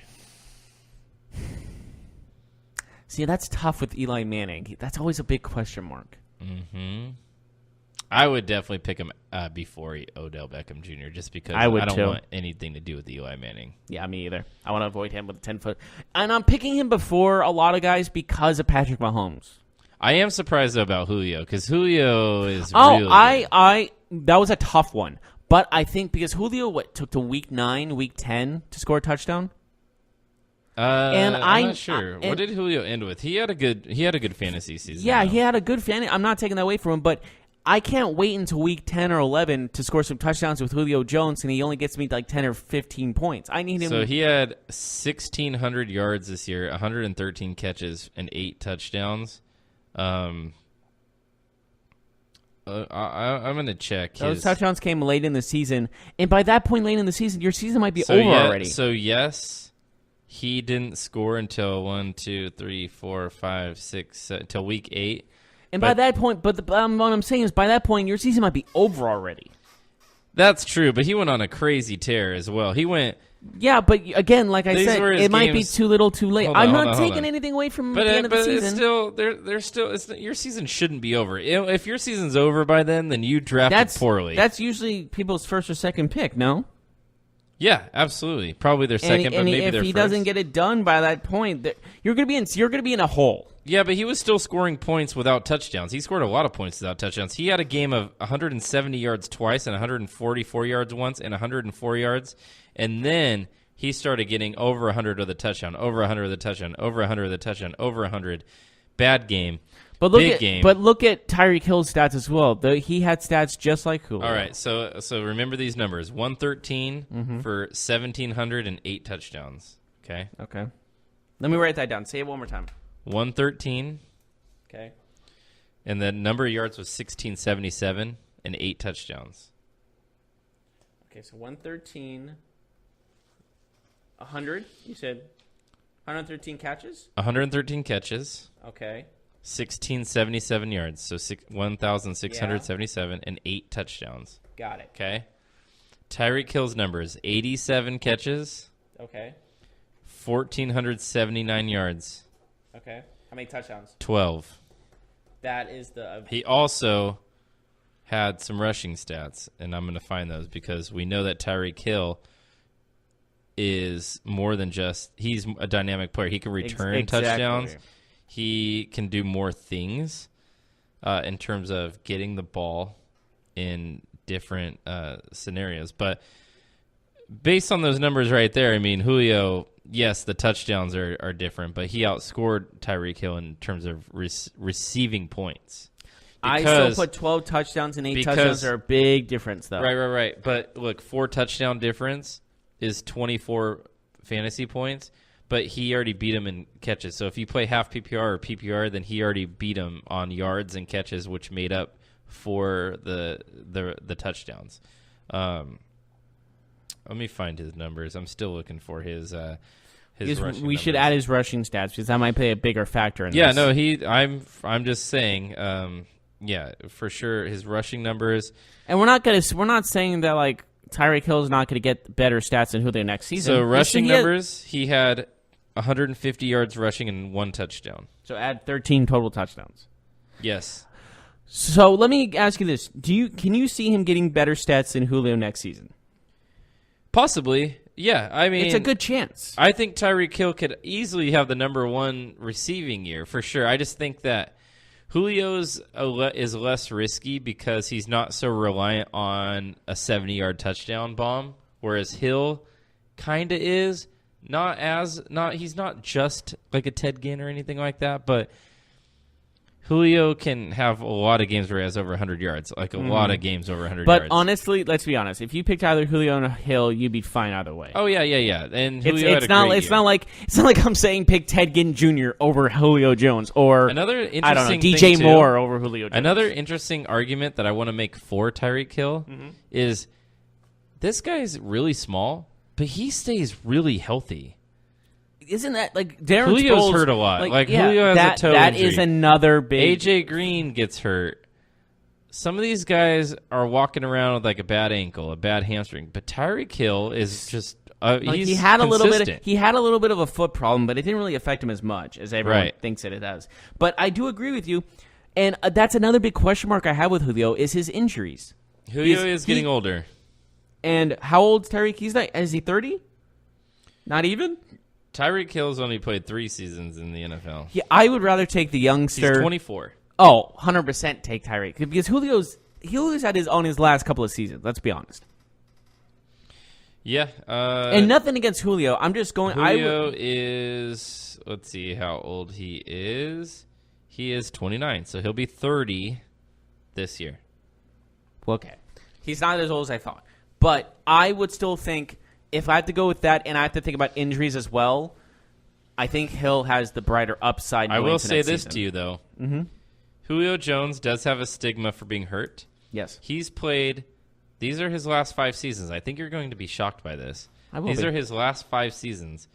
See, that's tough with Eli Manning. That's always a big question mark. Mm-hmm. I would definitely pick him before Odell Beckham Jr. just because I don't too. want anything to do with Eli Manning. Yeah, me either. I want to avoid him with a 10-foot. And I'm picking him before a lot of guys because of Patrick Mahomes. I am surprised, though, about Julio, because Julio is really good. That was a tough one. But I think because Julio, took to week 9, week 10 to score a touchdown? And I'm not sure. What did Julio end with? He had a good fantasy season. Yeah, he had a good fantasy. I'm not taking that away from him, but I can't wait until week 10 or 11 to score some touchdowns with Julio Jones, and he only gets me like 10 or 15 points. I need him. So he had 1,600 yards this year, 113 catches, and 8 touchdowns. I'm going to check. Those touchdowns came late in the season, and by that point late in the season, your season might be over already. So, yes. He didn't score until until week 8. And by that point, what I'm saying is by that point, your season might be over already. That's true, but he went on a crazy tear as well. He went Yeah, but again, like I These said, were his it might be games- too little, too late. Hold on, I'm hold not on, hold taking on. anything away from But, the end of the but season. it's still there's still your season shouldn't be over. If your season's over by then you drafted poorly. That's usually people's first or second pick, no? Yeah, absolutely. Probably their second, but maybe if their he first. doesn't get it done by that point, you're gonna be in a hole. Yeah, but he was still scoring points without touchdowns. He scored a lot of points without touchdowns. He had a game of 170 yards twice and 144 yards once and 104 yards. And then he started getting over 100 of the touchdown, over 100 of the touchdown, over 100 of the touchdown, over 100. Bad game. But look at Tyreek Hill's stats as well. He had stats just like Julio. All right, so remember these numbers. 113 for 1,708 touchdowns. Okay? Okay. Let me write that down. Say it one more time. 113. Okay. And the number of yards was 1,677 and 8 touchdowns. Okay, so 113, 100, you said 113 catches? 113 catches, Okay. 1,677 yards, so 1,677 and 8 touchdowns. Got it. Okay? Tyreek Hill's numbers, 87 catches, Okay. 1,479 yards, Okay. How many touchdowns? 12. That is the... He also had some rushing stats, and I'm going to find those because we know that Tyreek Hill is more than just – he's a dynamic player. He can return touchdowns. He can do more things in terms of getting the ball in different scenarios. But based on those numbers right there, I mean, Julio, yes, the touchdowns are different, but he outscored Tyreek Hill in terms of receiving points. I still put 12 touchdowns and 8 touchdowns are a big difference, though. Right. But look, 4 touchdown difference is 24 fantasy points, but he already beat him in catches. So if you play half PPR or PPR, then he already beat him on yards and catches, which made up for the touchdowns. Let me find his numbers. I'm still looking for his rushing we should numbers. add his rushing stats because that might play a bigger factor in Yeah, this. no, I'm just saying, yeah, for sure his rushing numbers. And we're not saying that like Tyreek Hill is not going to get better stats than Julio next season. So rushing numbers, he had 150 yards rushing and 1 touchdown. So add 13 total touchdowns. Yes. So let me ask you this: can you see him getting better stats than Julio next season? Possibly. Yeah, I mean, It's a good chance. I think Tyreek Hill could easily have the number 1 receiving year for sure. I just think that Julio's is less risky because he's not so reliant on a 70-yard touchdown bomb, whereas Hill kind of is. He's not just like a Ted Ginn or anything like that, but Julio can have a lot of games where he has over 100 yards, like a lot of games over 100 yards. But honestly, let's be honest. If you picked either Julio or Hill, you'd be fine either way. Oh yeah. And Julio it's not like I'm saying pick Ted Ginn Jr. over Julio Jones or another interesting I don't know DJ thing, too, Moore over Julio Jones. Another interesting argument that I want to make for Tyreek Hill is this guy's really small, but he stays really healthy. Isn't that like Darren Julio's Sproles, hurt a lot. Like yeah, Julio has a toe That injury. is another big. AJ Green gets hurt. Some of these guys are walking around with like a bad ankle, a bad hamstring, but Tyreek Hill is just he's he had a little consistent. bit. He had a little bit of a foot problem, but it didn't really affect him as much as everyone thinks that it does. But I do agree with you, and that's another big question mark I have with Julio is his injuries. Julio is getting older. And how old's Tyreek? Is he 30? Not even. Tyreek Hill's only played 3 seasons in the NFL. Yeah, I would rather take the youngster. He's 24. Oh, 100% take Tyreek because Julio's had on his last couple of seasons. Let's be honest. Yeah. And nothing against Julio. I'm just going. Julio is. Let's see how old he is. He is 29, so he'll be 30 this year. Okay, he's not as old as I thought, but I would still think. If I have to go with that, and I have to think about injuries as well, I think Hill has the brighter upside. I will say this to you, though. Mm-hmm. Julio Jones does have a stigma for being hurt. Yes. He's played – these are his last 5 seasons. I think you're going to be shocked by this. These are his last 5 seasons.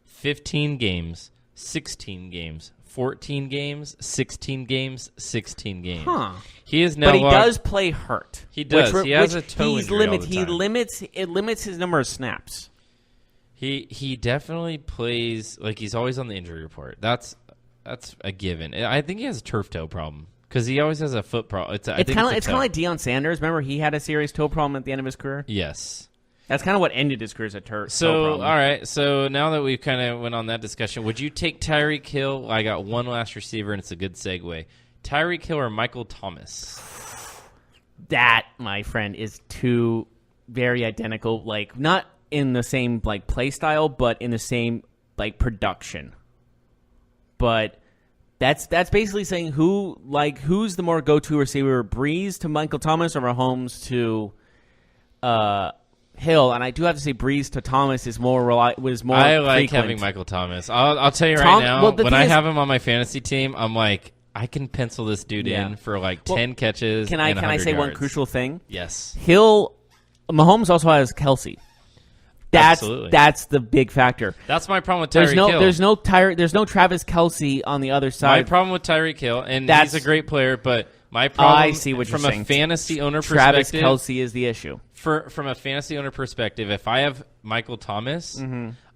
15 games, 16 games, 14 games, 16 games, 16 games. Huh. He is now but he does play hurt. He does. He has a toe injury all the time. It limits his number of snaps. He definitely plays like he's always on the injury report. That's a given. I think he has a turf toe problem because he always has a foot problem. It's kind of like Deion Sanders. Remember, he had a serious toe problem at the end of his career. Yes. That's kind of what ended his career as a toe All problem. right. So now that we've kind of went on that discussion, would you take Tyreek Hill? I got one last receiver, and it's a good segue. Tyreek Hill or Michael Thomas? That, my friend, is two very identical. Like, not in the same like play style, but in the same like production. But that's basically saying who's the more go-to receiver, Breeze to Michael Thomas or Mahomes to Hill, and I do have to say Breeze to Thomas is more I like frequent. Having Michael Thomas. I'll tell you right now, when I have him on my fantasy team, I'm like, I can pencil this dude in for like 10 catches. Can I say one crucial thing? Yes. Mahomes also has Kelsey. Absolutely. That's the big factor. That's my problem with Tyreek Hill. There's no Travis Kelsey on the other side. My problem with Tyreek Hill, and he's a great player, but my problem I see what from you're a saying. fantasy owner Travis perspective, Kelsey is the issue. From a fantasy owner perspective, if I have Michael Thomas,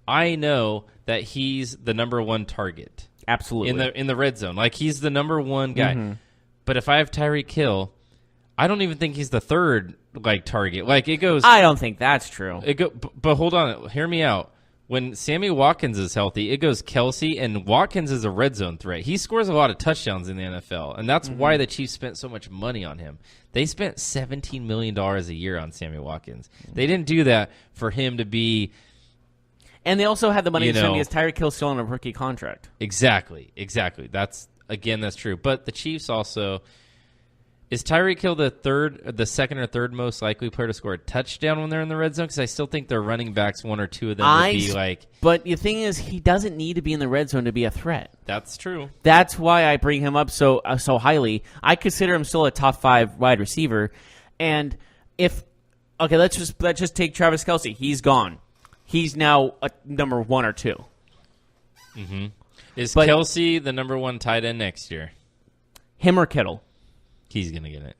I know that he's the number one target. Absolutely. In the red zone. Like, he's the number one guy. But if I have Tyreek Hill, I don't even think he's the third target. Like, it goes. I don't think that's true. But hold on, hear me out. When Sammy Watkins is healthy, it goes Kelsey, and Watkins is a red zone threat. He scores a lot of touchdowns in the NFL, and that's why the Chiefs spent so much money on him. They spent $17 million a year on Sammy Watkins. They didn't do that for him to be. And they also had the money to spend because Tyreek Hill's still on a rookie contract. Exactly. That's true. But the Chiefs also. Is Tyreek Hill the second or third most likely player to score a touchdown when they're in the red zone? Because I still think their running backs, one or two of them, would be like. But the thing is, he doesn't need to be in the red zone to be a threat. That's true. That's why I bring him up so highly. I consider him still a top 5 wide receiver. And let's just take Travis Kelsey. He's gone. He's now a number 1 or 2. Mm-hmm. Is Kelsey the number 1 tight end next year? Him or Kittle? He's going to get it.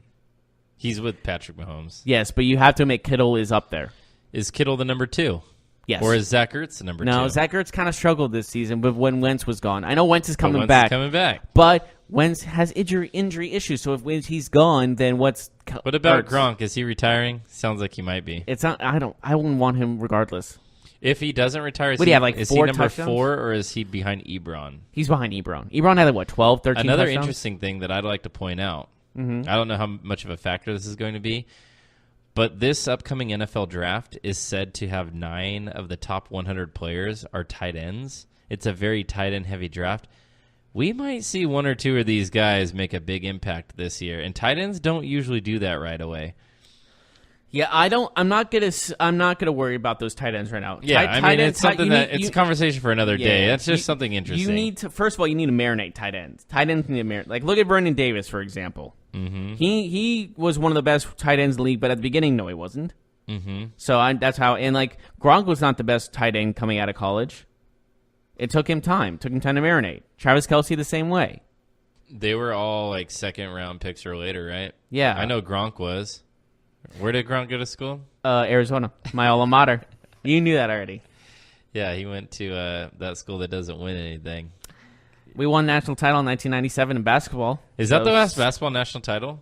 He's with Patrick Mahomes. Yes, but you have to admit Kittle is up there. Is Kittle the number 2? Yes. Or is Zach Ertz the number 2? No, Zach Ertz kind of struggled this season when Wentz was gone. I know Wentz is coming Wentz back. Is coming back. But Wentz has injury issues, so if he's gone, then what's What about Ertz? Gronk? Is he retiring? Sounds like he might be. It's not. I wouldn't want him regardless. If he doesn't retire, is he have, like, is 4 he number touchdowns? 4 or is he behind Ebron? He's behind Ebron. Ebron had 12, 13 Another touchdowns? interesting thing that I'd like to point out. I don't know how much of a factor this is going to be, but this upcoming NFL draft is said to have 9 of the top 100 players are tight ends. It's a very tight end heavy draft. We might see 1 or 2 of these guys make a big impact this year, and tight ends don't usually do that right away. Yeah, I'm not gonna worry about those tight ends right now. Yeah, it's something it's a conversation for another day. That's just something interesting. You need to first of all, you need to marinate tight ends. Tight ends need to marinate. Like, look at Vernon Davis, for example. Mm-hmm. He was one of the best tight ends in the league, but at the beginning, no, he wasn't. Mm-hmm. So that's how. And Gronk was not the best tight end coming out of college. It took him time. To marinate. Travis Kelsey the same way. They were all second round picks or later, right? Yeah, I know Gronk was. Where did Gronk go to school? Arizona, my alma mater. You knew that already. Yeah, he went to that school that doesn't win anything. We won national title in 1997 in basketball. Is that the last basketball national title?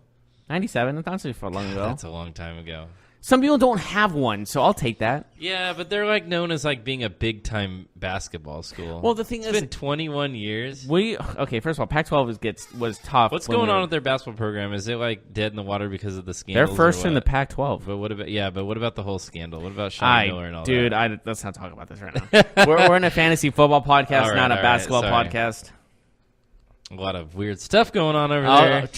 97. That's not so long ago. That's a long time ago. Some people don't have one, so I'll take that. Yeah, but they're known as being a big time basketball school. Well, the thing is, it's been 21 years. First of all, Pac-12 was tough. What's going on with their basketball program? Is it dead in the water because of the scandals? They're first in the Pac-12. But what about the whole scandal? What about Sean Miller and all that? Let's not talk about this right now. we're in a fantasy football podcast, not a basketball podcast. A lot of weird stuff going on over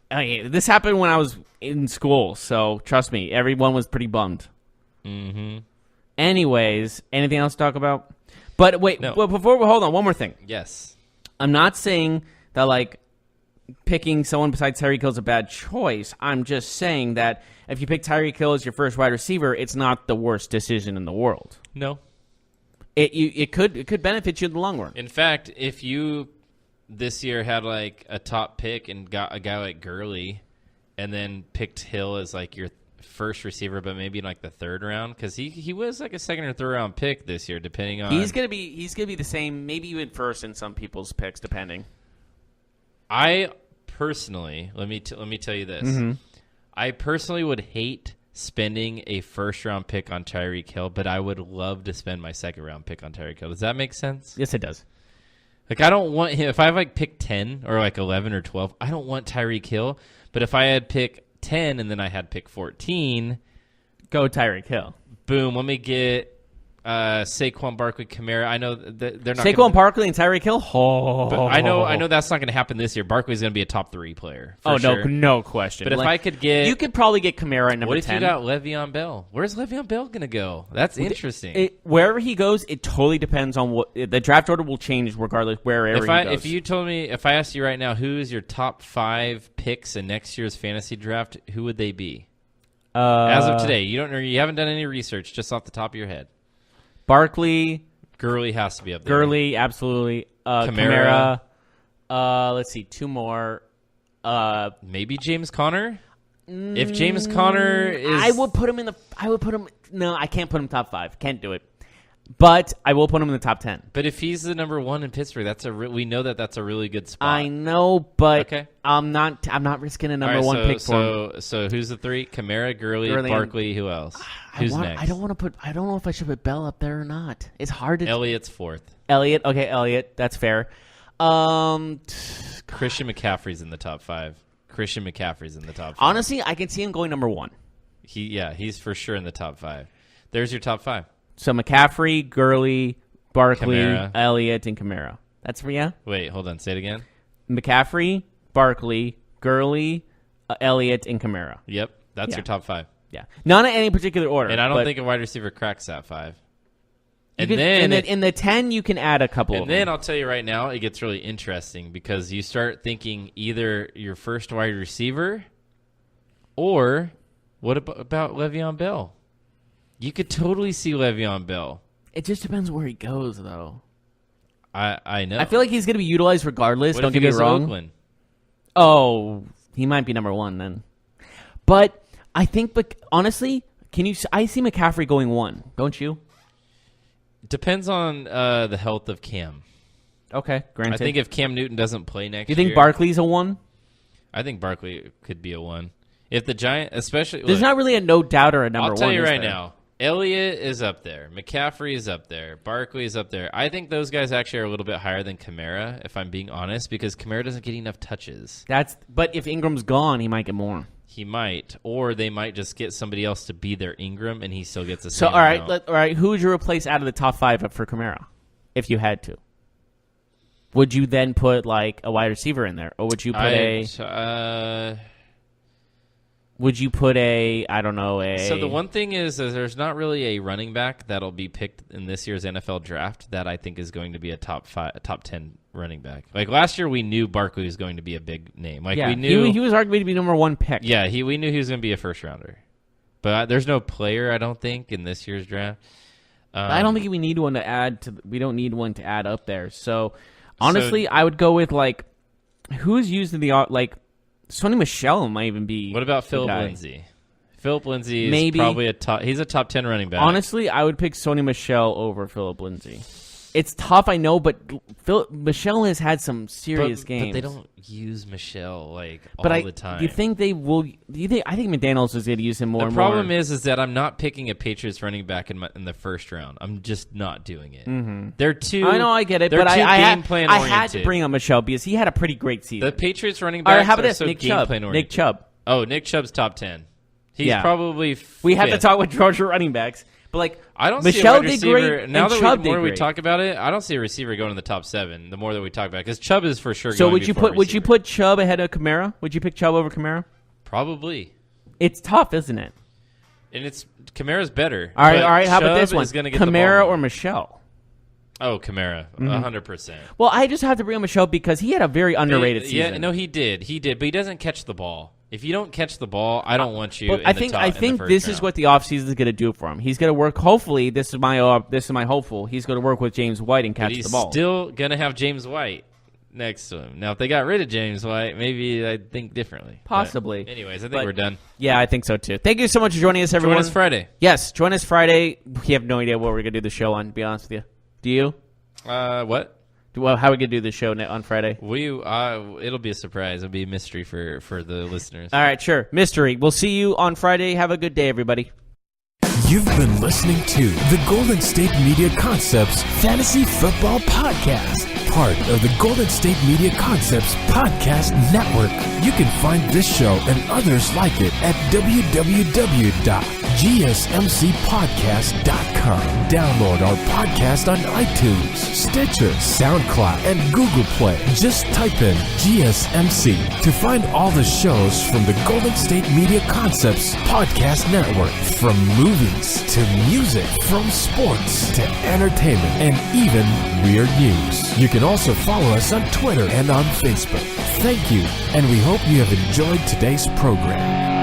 there. This happened when I was in school, so trust me, everyone was pretty bummed. Mm-hmm. Anyways, anything else to talk about? But wait, no. Hold on, one more thing. Yes. I'm not saying that picking someone besides Tyreek Hill is a bad choice. I'm just saying that if you pick Tyreek Hill as your first wide receiver, it's not the worst decision in the world. No. It could benefit you in the long run. In fact, if you this year had a top pick and got a guy like Gurley and then picked Hill as your first receiver, but maybe in like the third round because he was like a second or third round pick this year, depending on. He's gonna be the same, maybe even first in some people's picks, depending. I personally, let me tell you this. Mm-hmm. I personally would hate spending a first round pick on Tyreek Hill, but I would love to spend my second round pick on Tyreek Hill. Does that make sense? Yes, it does. Like, I don't want him. If I have like pick 10 or like 11 or 12, I don't want Tyreek Hill. But if I had pick 10 and then I had pick 14, go Tyreek Hill. Boom. Let me get Saquon Barkley, Kamara. I know that they're not Saquon Barkley and Tyreek Hill. Oh. But I know that's not going to happen this year. Barkley's going to be a top 3 player. For sure. no question. But if I could get, you could probably get Kamara at number 10. What if you got Le'Veon Bell? Where's Le'Veon Bell going to go? That's interesting. Wherever he goes, it totally depends on what the draft order will change regardless wherever he goes. If you told me, if I asked you right now, who is your top 5 picks in next year's fantasy draft? Who would they be? As of today, you don't know. You haven't done any research, just off the top of your head. Barkley, Gurley has to be up there. Gurley, absolutely. Kamara. Let's see, 2 more. Maybe James Conner. If James Conner is, I would put him in the. No, I can't put him top 5. Can't do it. But I will put him in the top 10. But if he's the number 1 in Pittsburgh, we know that's a really good spot. I know, but okay. I'm not risking a number 1 pick for him. So who's the 3? Kamara, Gurley, Barkley. Who else? Who's next? I don't know if I should put Bell up there or not. It's hard to. Elliott's 4th. Elliott. Okay, Elliott. That's fair. Christian McCaffrey's in the top 5. Honestly, I can see him going number 1. He's for sure in the top 5. There's your top 5. So McCaffrey, Gurley, Barkley, Kamara. Elliott, and Kamara. That's for you? Wait, hold on. Say it again. McCaffrey, Barkley, Gurley, Elliott, and Kamara. Yep, that's your top 5. Yeah, not in any particular order. And I don't think a wide receiver cracks that 5. And then in the 10, you can add a couple. And then I'll tell you right now, it gets really interesting because you start thinking either your first wide receiver, or what about Le'Veon Bell? You could totally see Le'Veon Bell. It just depends where he goes, though. I know. I feel like he's going to be utilized regardless. What Don't if he get me goes to wrong. Oakland? Oh, he might be number 1 then. But I think, honestly, I see McCaffrey going 1. Don't you? Depends on the health of Cam. Okay, granted. I think if Cam Newton doesn't play next year. You think Barkley's a 1? I think Barkley could be a 1. If the Giant, especially. There's not really a no doubt or a number 1. I'll tell you right now. Elliott is up there. McCaffrey is up there. Barkley is up there. I think those guys actually are a little bit higher than Kamara, if I'm being honest, because Kamara doesn't get enough touches. But if Ingram's gone, he might get more. He might, or they might just get somebody else to be their Ingram, and he still gets the same. So all right, who would you replace out of the top 5 for Kamara, if you had to? Would you then put like a wide receiver in there, or would you put Would you put I don't know, So the one thing is there's not really a running back that'll be picked in this year's NFL draft that I think is going to be a top 10 running back. Like last year, we knew Barkley was going to be a big name. Like we knew he was arguably to be number 1 pick. Yeah, we knew he was going to be a first rounder. But there's no player, I don't think, in this year's draft. I don't think we need one to add to. We don't need one to add up there. So honestly, I would go with like who's used in the Sony Michel might even be. What about Philip Lindsay? Philip Lindsay is probably he's a top 10 running back. Honestly, I would pick Sony Michel over Philip Lindsay. It's tough, I know, but Michel has had some serious games. But they don't use Michel all the time. Do you think they will? I think McDaniels is going to use him more. The problem is that I'm not picking a Patriots running back in the first round. I'm just not doing it. Mm-hmm. They're too. I know, I get it, but I had to bring up Michel because he had a pretty great season. The Patriots running backs are so game plan oriented. Nick Chubb. Oh, Nick Chubb's top 10. He's probably. We have to talk with Georgia running backs. But I don't Michel see a wide receiver. did great. Now and that the more we talk about it, I don't see a receiver going in the top 7. The more that we talk about it, because Chubb is for sure. So would you put Chubb ahead of Kamara? Would you pick Chubb over Kamara? Probably. It's tough, isn't it? And Kamara's better. All right. How about this one? Kamara or Michel? Oh, Kamara, 100%. Well, I just have to bring up Michel because he had a very underrated season. Yeah, no, he did, but he doesn't catch the ball. If you don't catch the ball, I don't want you. I think this is what the offseason is going to do for him. He's going to work. Hopefully, this is my hopeful. He's going to work with James White and catch the ball. He's still going to have James White. next to him. Now, if they got rid of James White, maybe I'd think differently. Possibly. But anyways, I think we're done. Yeah, I think so too. Thank you so much for joining us, everyone. Join us Friday. Yes, join us Friday. We have no idea what we're going to do the show on, to be honest with you. Do you? What? Well, how are we going to do the show on Friday? It'll be a surprise. It'll be a mystery for the listeners. All right, sure. Mystery. We'll see you on Friday. Have a good day, everybody. You've been listening to the Golden State Media Concepts Fantasy Football Podcast, part of the Golden State Media Concepts Podcast Network. You can find this show and others like it at www.gsmcpodcast.com. Download our podcast on iTunes, Stitcher, SoundCloud, and Google Play. Just type in GSMC to find all the shows from the Golden State Media Concepts Podcast Network. From movies to music, from sports to entertainment, and even weird news. You can also follow us on Twitter and on Facebook. Thank you, and we hope you have enjoyed today's program.